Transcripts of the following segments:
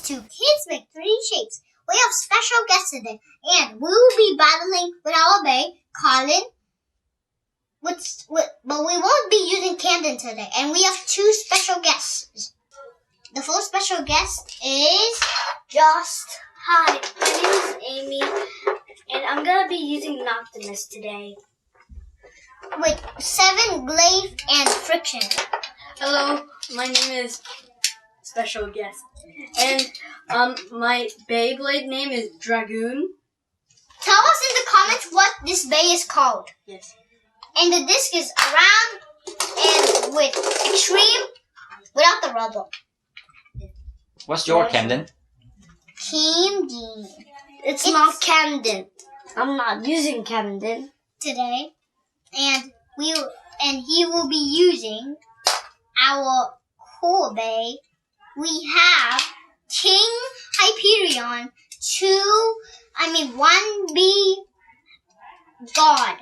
to Kids Make 3D Shapes. We have special guests today, and we will be battling with our Bay, Colin, but we won't be using Camden today, and we have two special guests. The first special guest is Hi, my name is Amy, and I'm gonna be using an Optimus today. with 7 glaive and friction. Hello, my name is special guest, and my Beyblade name is Dragoon. Tell us in the comments what this bay is called. Yes. And the disc is round and with extreme without the rubber. What's your Camden? Camden. It's not Camden. I'm not using Camden Today, and he will be using our core bay. We have King Hyperion, 1B God,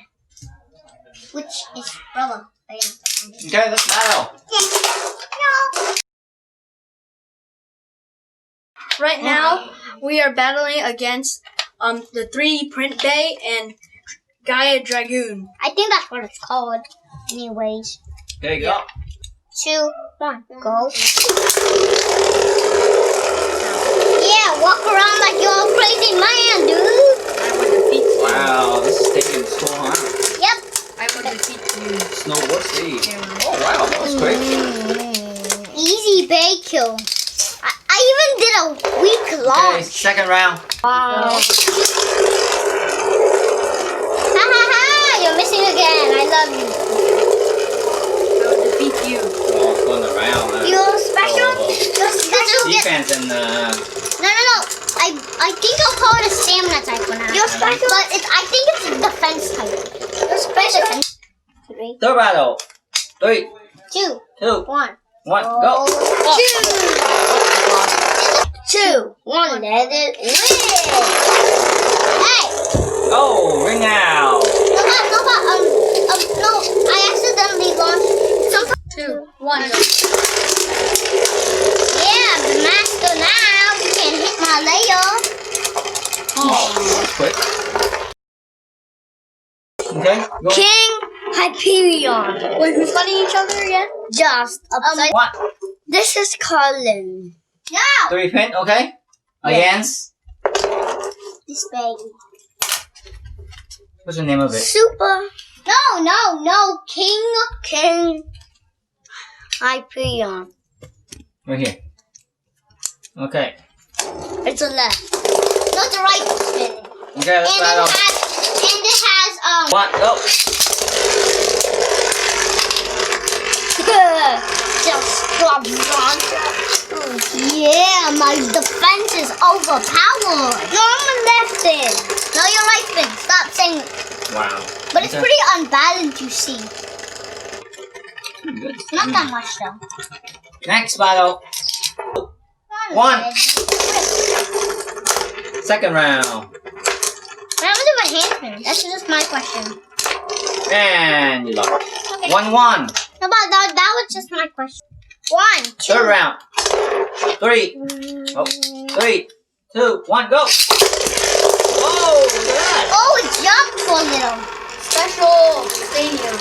which is rubber. Okay, let's battle. No. Right now, we are battling against the 3D print bay and Gaia Dragoon. I think that's what it's called. Anyways. There you go. 2, 1, go. Yeah, walk around like you're a crazy man, dude. I will defeat you. Wow, this stadium is cool, huh? Yep. I will defeat you. Snowboard stage. Oh wow, that was quick. Easy bay kill. I even did a week Okay, long. second round. Wow. Ha ha ha! You're missing again. I love you. I will defeat you. Oh, it's going around. You're special. You're special. Defense and No. I think I'll call it a stamina type for now. You're special, but I think it's a defense type. You're special. 3, third battle. 3, 2, 2, 1. 1, go. 2, 1. Let it win. Hey. Oh, ring out. No, I accidentally launched some. 2, 1. Yeah, I'm the master now. You can't hit my layer. Oh, that's quick. Okay, go. King Hyperion. Wait, who's fighting each other again? Just upside. 1, This is Colin. No, 3 pin, okay? Against. this baby. What's the name of it? Super. No. King Hyperion. Right here. Okay. It's a left. Not the right spin. Okay, let's battle. And it has 1, go. just drop yeah, my defense is overpowered. No, I'm a left spin. No, you're right spin. Stop saying. Wow. But it's pretty unbalanced, you see. Good. Not that much though. Next battle. 1. Second round. What happened to my hand spin? That's just my question. And you lost. Okay. 1-1. No, but that was just my question. 1, 2. Third round. 3. Oh, 3, 2, 1, go. Oh, look at that. Oh, it jumped for a little. Special stadium.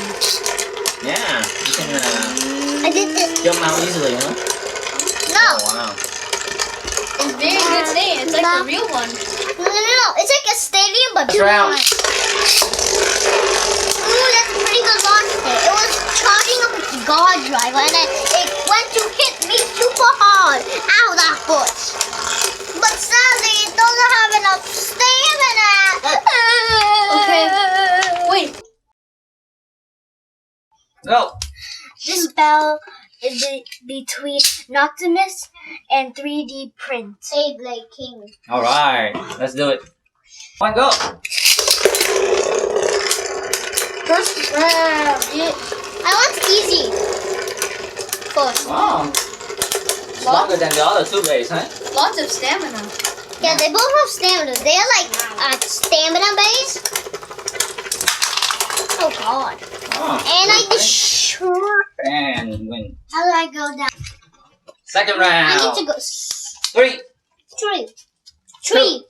Yeah, you can I did this. jump out easily, huh? No. Oh, wow. It's very good stadium. It's like the real one. No. It's like a stadium, but Next round. Ooh, that's a pretty good launch there. It was charging up its guard driver, and then it went to hit me super hard. Ow, that hurts. But sadly, it doesn't have enough stamina. Okay. Wait. Go. This battle is between Optimus and 3D print. Beyblade King. All right, let's do it. 1, go. First round. I want easy. First. Wow. It's longer than the other 2 bays, huh? Lots of stamina. Yeah, they both have stamina. They're like stamina base. Oh god. Oh, And I okay. destroyed. And win. How do I go down? Second I round. need to go. 3, 3. 3.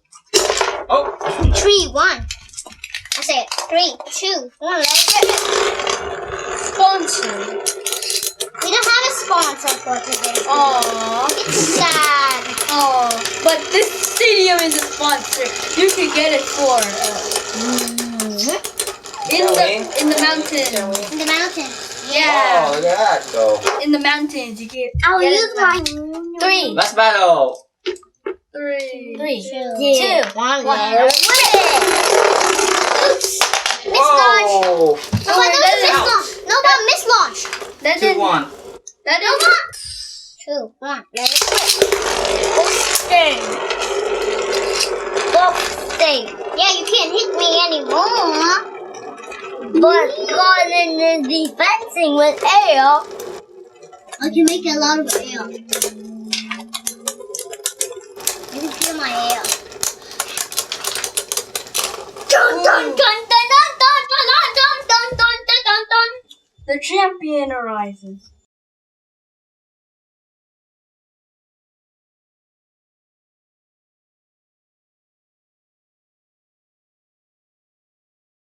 Oh. 3, 1. I say it. 3, 2, 1. Let's get it. Sponsor. We don't have a sponsor for today. Aww. It's sad. Oh, but this stadium is a sponsor. You can get it for in the mountains. In the mountain. Yeah. Oh, look at that go. In the mountains, you get. I'll get use it my 3, Let's battle. 3, 3, 2, 1. One. Let's win it. Oops. Miss launch. Whoa. No, but Oh, miss out. launch. No, but miss launch. That 2, is 1. that No, is but 2, 1. Let it quit. stay. Both stay. Yeah, you can't hit me anymore. But Colin is defending with air. I can make a lot of air. You can feel my air. Dun dun dun dun dun dun dun dun dun dun dun dun dun. the champion arises.